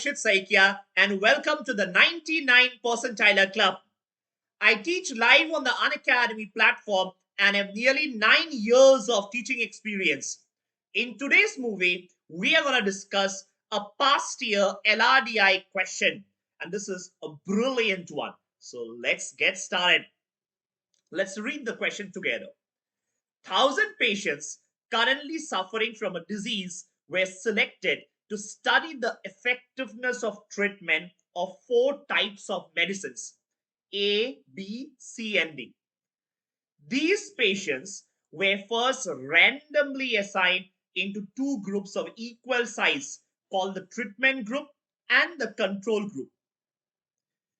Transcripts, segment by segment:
Parikshit Saikia and welcome to the 99 Percentiler Club. I teach live on the Unacademy platform and have nearly 9 years of teaching experience. In today's movie, we are going to discuss a past year LRDI question, and this is a brilliant one. So let's get started. Let's read the question together. 1,000 patients currently suffering from a disease were selected to study the effectiveness of treatment of 4 types of medicines A, B, C, and D. These patients were first randomly assigned into 2 groups of equal size called the treatment group and the control group.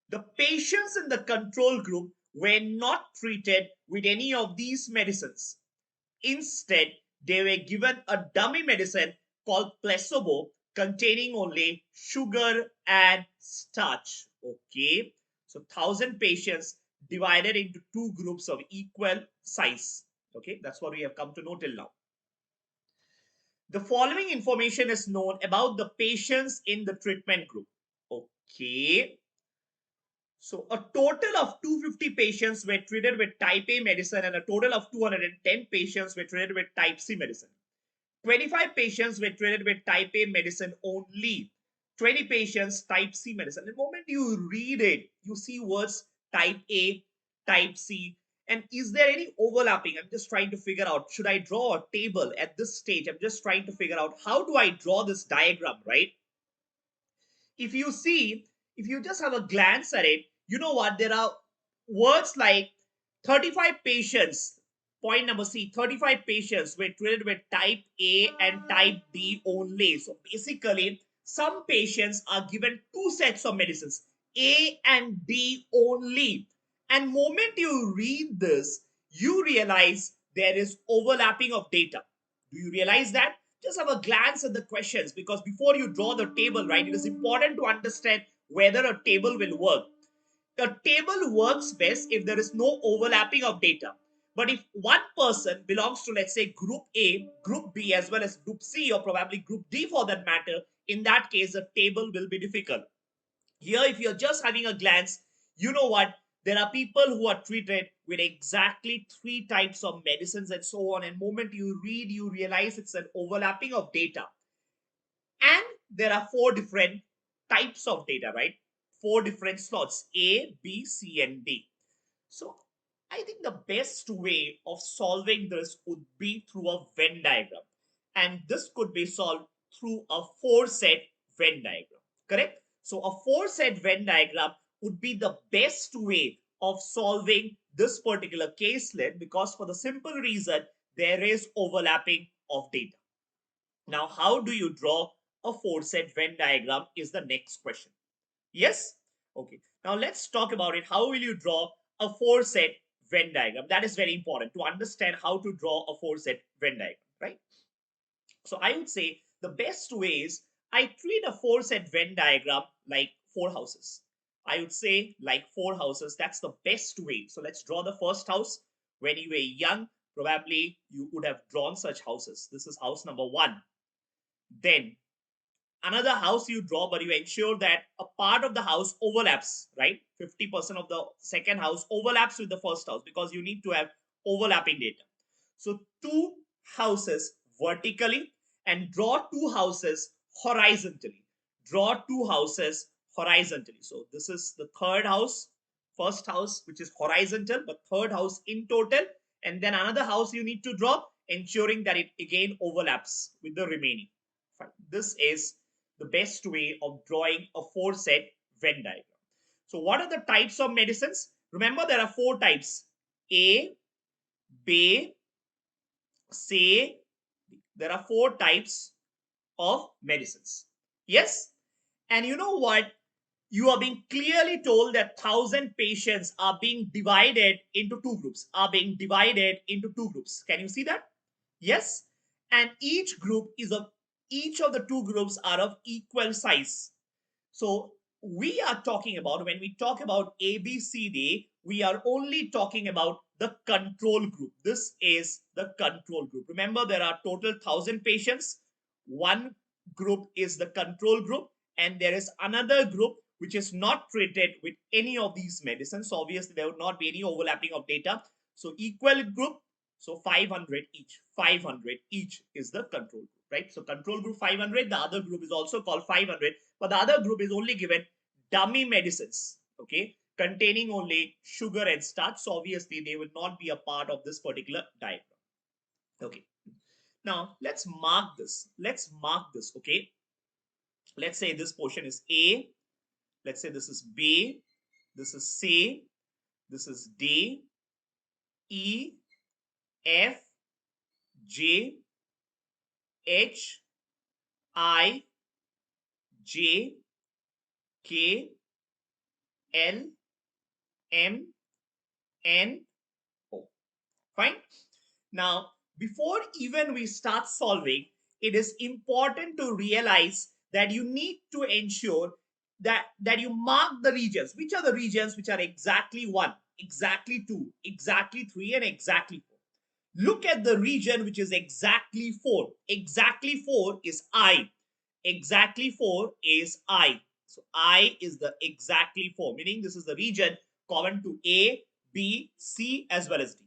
The patients in the control group were not treated with any of these medicines. Instead, they were given a dummy medicine called placebo containing only sugar and starch. Okay, so 1,000 patients divided into 2 groups of equal size. Okay, that's what we have come to know till now. The following information is known about the patients in the treatment group. Okay, so a total of 250 patients were treated with type A medicine and a total of 210 patients were treated with type C medicine. 25 patients were treated with type A medicine only. 20 patients type C medicine. The moment you read it, you see words type A, type C. And is there any overlapping? I'm just trying to figure out, should I draw a table at this stage? I'm just trying to figure out how do I draw this diagram, right? If you see, if you just have a glance at it, you know what? There are words like 35 patients. Point number C, 35 patients were treated with type A and type D only. So basically, some patients are given 2 sets of medicines, A and D only. And moment you read this, you realize there is overlapping of data. Do you realize that? Just have a glance at the questions, because before you draw the table, right, it is important to understand whether a table will work. The table works best if there is no overlapping of data. But if one person belongs to, let's say, group A, group B, as well as group C, or probably group D for that matter, in that case, the table will be difficult. Here, if you're just having a glance, you know what? There are people who are treated with exactly 3 types of medicines and so on. And moment you read, you realize it's an overlapping of data. And there are 4 different types of data, right? 4 different slots, A, B, C, and D. So I think the best way of solving this would be through a Venn diagram. And this could be solved through a 4-set Venn diagram, correct? So a 4-set Venn diagram would be the best way of solving this particular caselet, because for the simple reason, there is overlapping of data. Now, how do you draw a 4-set Venn diagram is the next question. Yes? Okay. Now let's talk about it. How will you draw a 4-set Venn diagram? That is very important to understand how to draw a 4-set Venn diagram, right? So I would say the best way is I treat a 4-set Venn diagram like 4 houses. I would say like 4 houses. That's the best way. So let's draw the first house. When you were young, probably you would have drawn such houses. This is house number 1. Then another house you draw, but you ensure that a part of the house overlaps, right? 50% of the second house overlaps with the first house, because you need to have overlapping data. So 2 houses vertically and draw 2 houses horizontally. Draw 2 houses horizontally. So this is the third house, first house, which is horizontal, but third house in total. And then another house you need to draw, ensuring that it again overlaps with the remaining. Fine. This is the best way of drawing a 4-set Venn diagram. So what are the types of medicines? Remember, there are 4 types. A, B, C. There are 4 types of medicines. Yes? And you know what? You are being clearly told that 1,000 patients are being divided into 2 groups. Can you see that? Yes? And each of the 2 groups are of equal size. So we are talking about, when we talk about A, B, C, D, we are only talking about the control group. This is the control group. Remember, there are total 1,000 patients. One group is the control group, and there is another group which is not treated with any of these medicines. So obviously there would not be any overlapping of data. So equal group, so 500 each. 500 each is the control group, right? So control group 500, the other group is also called 500, but the other group is only given dummy medicines, okay, containing only sugar and starch. So obviously they will not be a part of this particular diagram. Okay. Now let's mark this. Let's mark this, okay? Let's say this portion is A. Let's say this is B. This is C. This is D, E, F, J, H, I, J, K, L, M, N, O. Fine. Now, before even we start solving, it is important to realize that you need to ensure that you mark the regions. Which are the regions which are exactly 1, exactly 2, exactly 3, and exactly 4? Look at the region which is exactly 4. Exactly 4 is I. Exactly 4 is I. So I is the exactly 4, meaning this is the region common to A, B, C as well as D.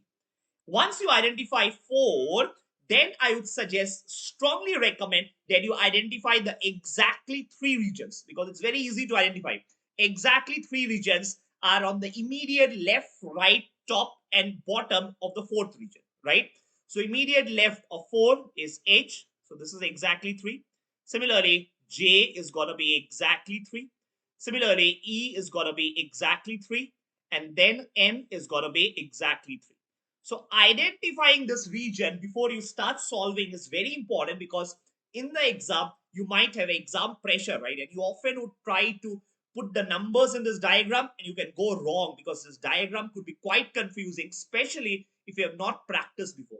Once you identify 4, then I would suggest, strongly recommend that you identify the exactly 3 regions, because it's very easy to identify. Exactly 3 regions are on the immediate left, right, top, and bottom of the 4th region, right? So immediate left of 4 is H. So this is exactly 3. Similarly, J is going to be exactly 3. Similarly, E is going to be exactly 3. And then M is going to be exactly 3. So identifying this region before you start solving is very important, because in the exam, you might have exam pressure, right? And you often would try to put the numbers in this diagram and you can go wrong, because this diagram could be quite confusing, especially if you have not practiced before.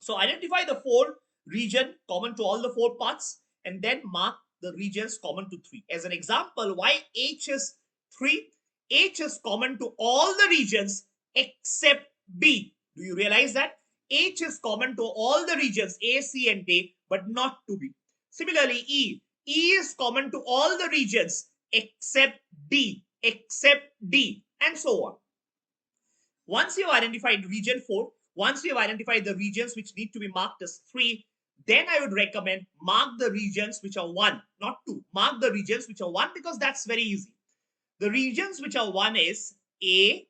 So identify the 4 region common to all the 4 parts, and then mark the regions common to 3. As an example, why H is 3? H is common to all the regions except B. Do you realize that? H is common to all the regions A, C, and D, but not to B. Similarly, E. E is common to all the regions except D, and so on. Once you've identified region 4, once you've identified the regions which need to be marked as 3, then I would recommend mark the regions which are 1, not 2. Mark the regions which are 1, because that's very easy. The regions which are 1 is A,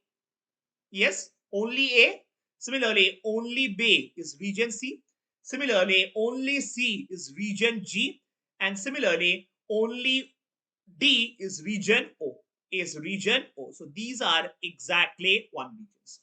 yes, only A. Similarly, only B is region C. Similarly, only C is region G. And similarly, only D is region O. Is region O. So these are exactly 1 regions.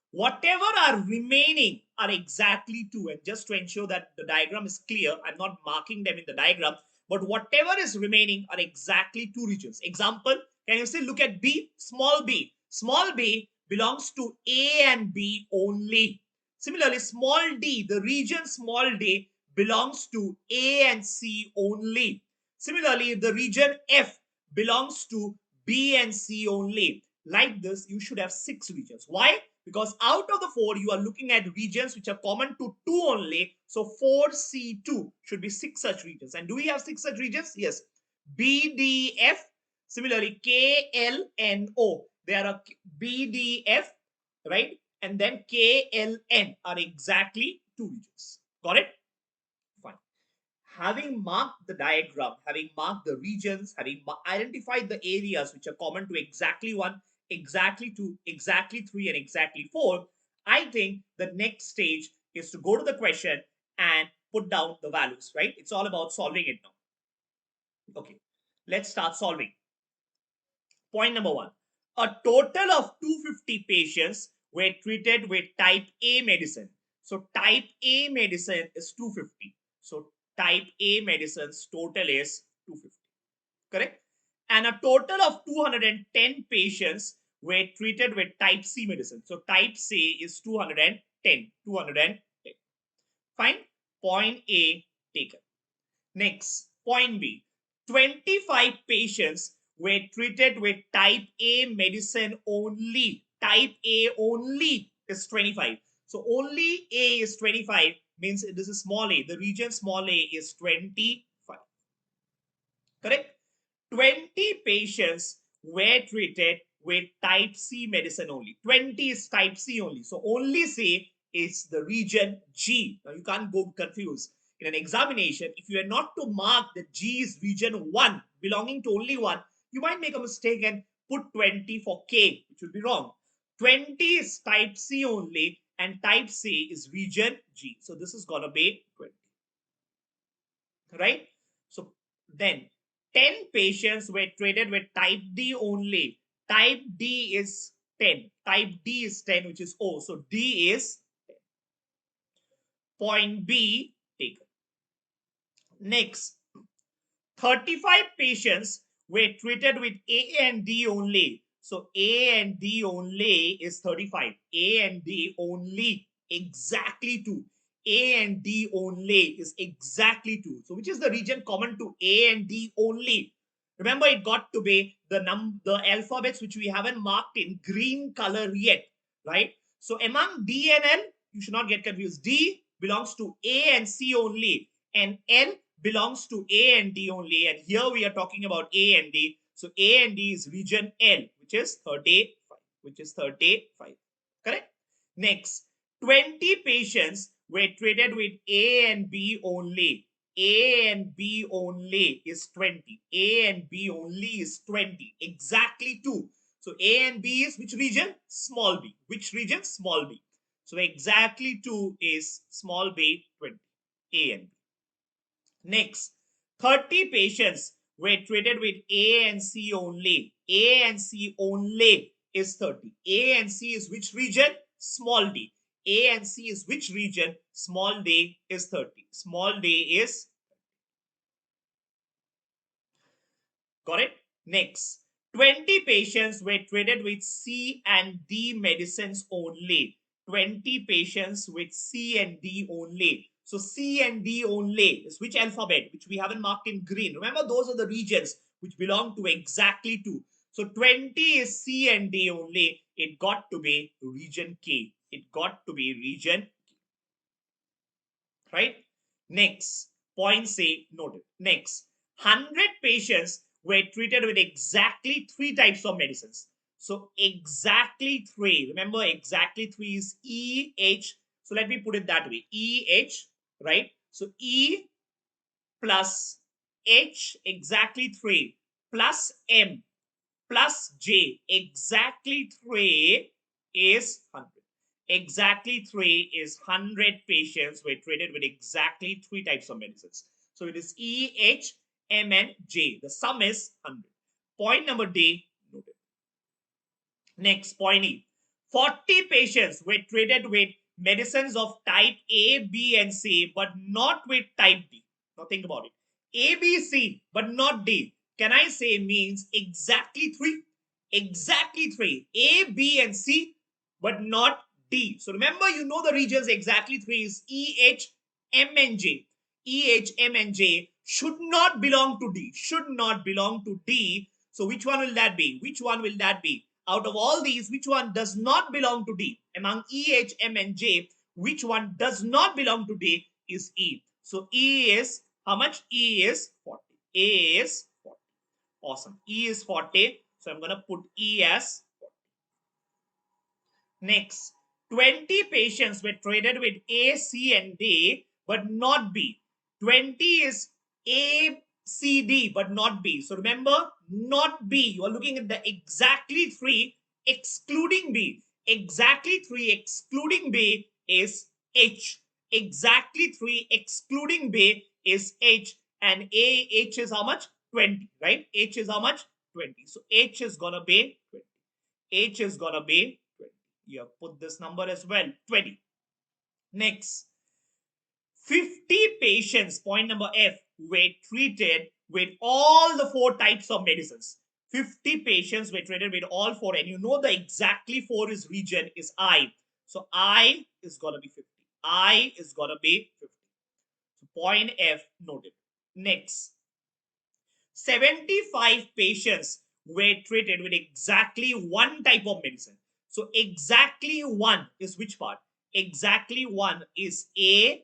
Whatever are remaining are exactly 2. And just to ensure that the diagram is clear, I'm not marking them in the diagram, but whatever is remaining are exactly 2 regions. Example, can you say, look at B, small b. Small b belongs to A and B only. Similarly, small d, the region small d belongs to A and C only. Similarly, the region F belongs to B and C only. Like this, you should have 6 regions. Why? Because out of the 4, you are looking at regions which are common to 2 only. So 4C2 should be 6 such regions. And do we have 6 such regions? Yes. BDF. Similarly, KLNO. There are BDF, right? And then KLN are exactly 2 regions. Got it? Fine. Having marked the diagram, having marked the regions, having identified the areas which are common to exactly 1, exactly 2, exactly 3, and exactly 4, I think the next stage is to go to the question and put down the values, right? It's all about solving it now. Okay, let's start solving. Point number 1. A total of 250 patients were treated with type A medicine. So type A medicine is 250. So type A medicine's total is 250. Correct? And a total of 210 patients were treated with type C medicine. So type C is 210. 210. Fine. Point A taken. Next, point B. 25 patients were treated with type A medicine only. Type A only is 25. So only A is 25, means this is small a. The region small a is 25. Correct? 20 patients were treated with type C medicine only. 20 is type C only. So only say it's the region G. Now you can't go confused. In an examination, if you are not to mark that G is region 1, belonging to only one, you might make a mistake and put 20 for K, which will be wrong. 20 is type C only, and type C is region G. So this is gonna be 20. Right? So then 10 patients were treated with type D only. Type D is 10. Type D is 10, which is O. So D is 10. Point B taken. Next, 35 patients were treated with A and D only. So A and D only is 35. A and D only, exactly 2. A and D only is exactly 2. So which is the region common to A and D only? Remember, it got to be the alphabets which we haven't marked in green color yet, right? So among D and L, you should not get confused. D belongs to A and C only, and L belongs to A and D only. And here we are talking about A and D. So A and D is region L, which is 35. Which is 35. Correct? Next, 20 patients were treated with A and B only. A and B only is 20. A and B only is 20. Exactly 2. So A and B is which region? Small b. Which region? Small b. So exactly 2 is small b, 20. A and B. Next, 30 patients were treated with A and C only. A and C only is 30. A and C is which region? Small d. A and C is which region? Small d is 30. Small d is, got it? Next, 20 patients were treated with C and D medicines only. 20 patients with C and D only. So C and D only is which alphabet, which we haven't marked in green. Remember, those are the regions which belong to exactly 2. So 20 is C and D only. It got to be region K. It got to be region K. Right? Next, point C noted. Next, 100 patients were treated with exactly 3 types of medicines. So exactly 3. Remember, exactly 3 is E, H. So let me put it that way. E, H, right? So E plus H, exactly 3, plus M plus J, exactly 3 is 100. Exactly 3 is 100 patients were treated with exactly 3 types of medicines. So it is E, H, M, and J. The sum is 100. Point number D, noted. Next, point E. 40 patients were treated with medicines of type A, B, and C, but not with type D. Now think about it. A, B, C, but not D. Can I say means exactly 3? Exactly 3. A, B, and C, but not D. So remember, you know the regions exactly 3 is E, H, M, and J. E, H, M, and J should not belong to D. Should not belong to D. So which one will that be? Which one will that be? Out of all these, which one does not belong to D? Among E, H, M, and J, which one does not belong to D is E. So E is how much? E is 40. A is 40. Awesome. E is 40. So I'm going to put E as 40. Next, 20 patients were treated with A, C, and D, but not B. 20 is A, C, D, but not B. So remember, not B. You are looking at the exactly 3 excluding B. Exactly 3 excluding B is H. Exactly 3 excluding B is H. And H is how much? 20, right? H is how much? 20. So H is going to be 20. H is going to be 20. You have put this number as well, 20. Next, 50 patients, point number F, were treated with all the 4 types of medicines. 50 patients were treated with all 4, and you know the exactly 4 is region is I. So I is going to be 50. I is going to be 50. So point F noted. Next, 75 patients were treated with exactly 1 type of medicine. So exactly 1 is which part? Exactly 1 is A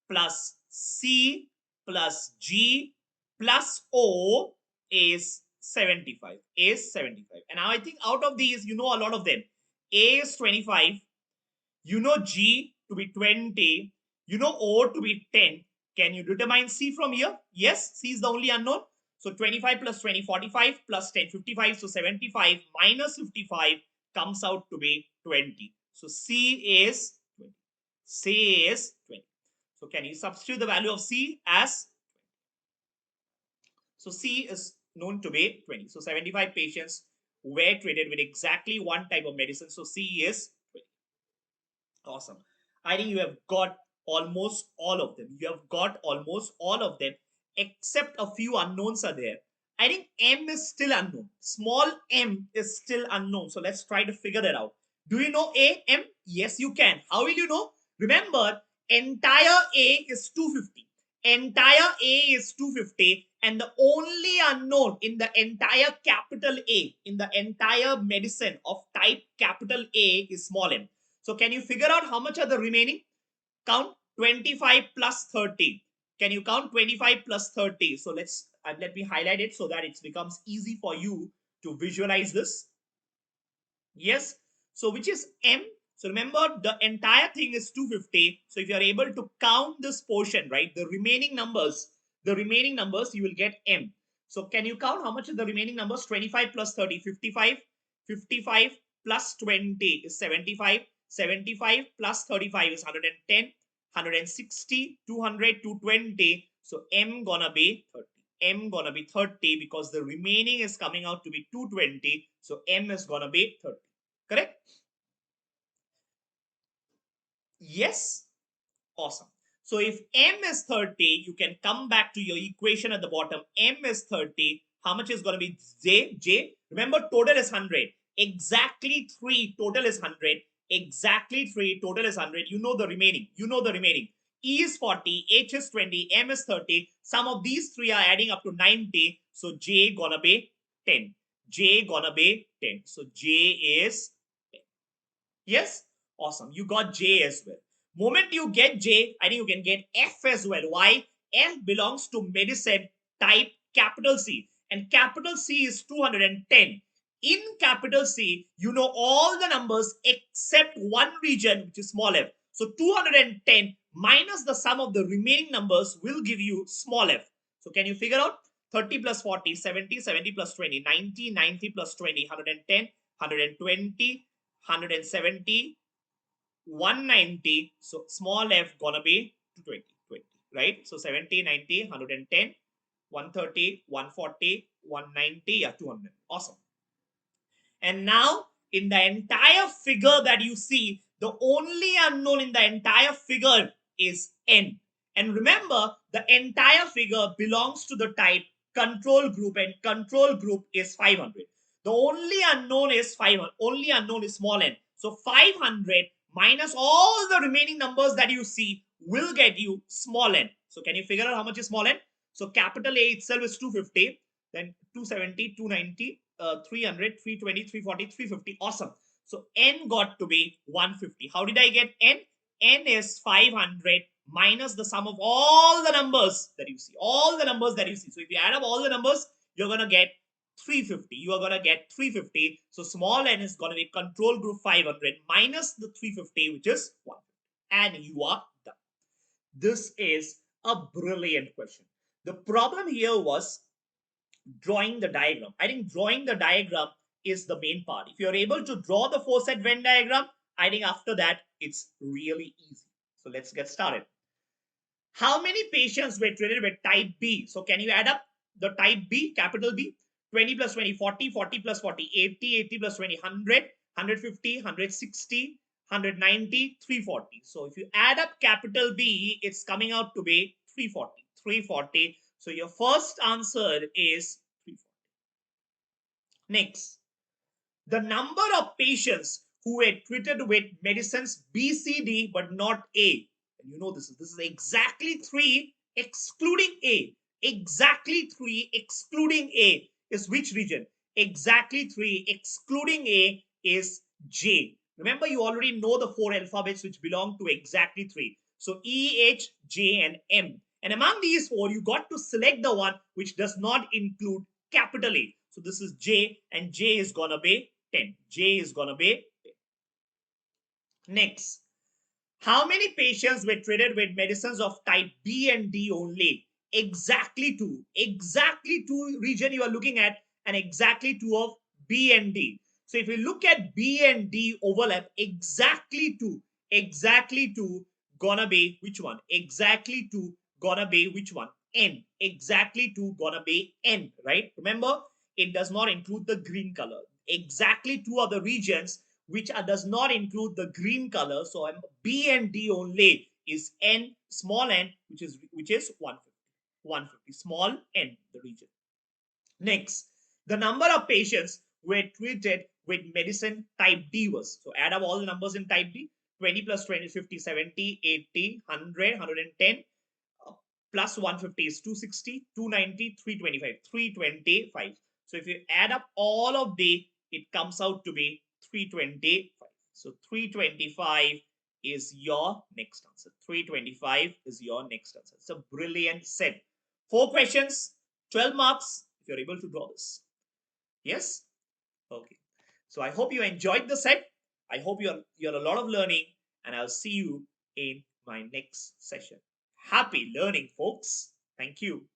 plus C plus G plus O is 75. A is 75. And now I think out of these, you know a lot of them. A is 25. You know G to be 20. You know O to be 10. Can you determine C from here? Yes, C is the only unknown. So 25 plus 20, 45 plus 10, 55. So 75 minus 55 comes out to be 20. So C is 20. C is 20. So can you substitute the value of C as? So C is known to be 20. So 75 patients were treated with exactly one type of medicine. So C is 20. Awesome. I think you have got almost all of them. You have got almost all of them, except a few unknowns are there. I think M is still unknown. Small m is still unknown. So let's try to figure that out. Do you know A, M? Yes, you can. How will you know? Remember, entire A is 250. Entire A is 250. And the only unknown in the entire capital A, in the entire medicine of type capital A is small m. So can you figure out how much are the remaining? Count 25 plus 30. Can you count 25 plus 30? So let me highlight it so that it becomes easy for you to visualize this. Yes. So which is M? So remember the entire thing is 250. So if you are able to count this portion, right, the remaining numbers, you will get M. So can you count how much is the remaining numbers? 25 plus 30, 55. 55 plus 20 is 75. 75 plus 35 is 110. 160, 200, 220. So M gonna be 30. M gonna be 30 because the remaining is coming out to be 220. So M is gonna be 30. Correct? Yes. Awesome. So if M is 30, you can come back to your equation at the bottom. M is 30. How much is going to be J? J. Remember, total is 100. Exactly 3. Total is 100. Exactly 3. Total is 100. You know the remaining. You know the remaining. E is 40. H is 20. M is 30. Some of these three are adding up to 90. So J gonna be 10. J gonna be 10. So J is 10. Yes? Awesome. You got J as well. Moment you get J, I think you can get F as well. Why? F belongs to medicine type capital C. And capital C is 210. In capital C, you know all the numbers except one region, which is small f. So 210 minus the sum of the remaining numbers will give you small f. So can you figure out? 30 plus 40, 70, 70 plus 20, 90, 90 plus 20, 110, 120, 170, 190. So small f gonna be 20, 20, right? So 70, 90, 110, 130, 140, 190, yeah, 200. Awesome. And now in the entire figure that you see, the only unknown in the entire figure is n. And remember, the entire figure belongs to the type control group, and control group is 500. The only unknown is 500. Only unknown is small n. So 500 minus all the remaining numbers that you see will get you small n. So can you figure out how much is small n? So capital A itself is 250, then 270, 290, 300, 320, 340, 350. Awesome. So N got to be 150. How did I get N? N is 500 minus the sum of all the numbers that you see. All the numbers that you see. So if you add up all the numbers, you're going to get 350. You are going to get 350. So small n is going to be control group 500 minus the 350, which is 1. And you are done. This is a brilliant question. The problem here was drawing the diagram. I think drawing the diagram is the main part. If you're able to draw the four-set Venn diagram, I think after that, it's really easy. So let's get started. How many patients were treated with type B? So can you add up the type B, capital B? 20 plus 20, 40, 40 plus 40, 80, 80 plus 20, 100, 150, 160, 190, 340. So if you add up capital B, it's coming out to be 340. 340. So your first answer is 340. Next, the number of patients who were treated with medicines B, C, D, but not A. And you know this is exactly 3 excluding A. Exactly 3 excluding A is which region? Exactly 3 excluding A is J. Remember, you already know the 4 alphabets which belong to exactly 3. So E, H, J, and M. And among these 4, you got to select the one which does not include capital A. So this is J, and J is gonna be 10. J is gonna be 10. Next, how many patients were treated with medicines of type B and D only? Exactly two. Exactly two region you are looking at, and exactly two of B and D. So if you look at B and D overlap, exactly two. Exactly two gonna be which one? Exactly two gonna be which one? N. Exactly two gonna be N, right? Remember, it does not include the green color. Exactly two are the regions which does not include the green color. So B and D only is N, small n, which is 150. 150, small n, the region. Next, the number of patients were treated with medicine type D was. So add up all the numbers in type D. 20 plus 20, 50, 70, 80, 100, 110, uh, plus 150 is 260, 290, 325, 325. So if you add up all of the, it comes out to be 325. So 325 is your next answer. 325 is your next answer. It's a brilliant set. 4 questions, 12 marks if you're able to draw this. Yes? Okay. So I hope you enjoyed the set. I hope you're a lot of learning, and I'll see you in my next session. Happy learning, folks. Thank you.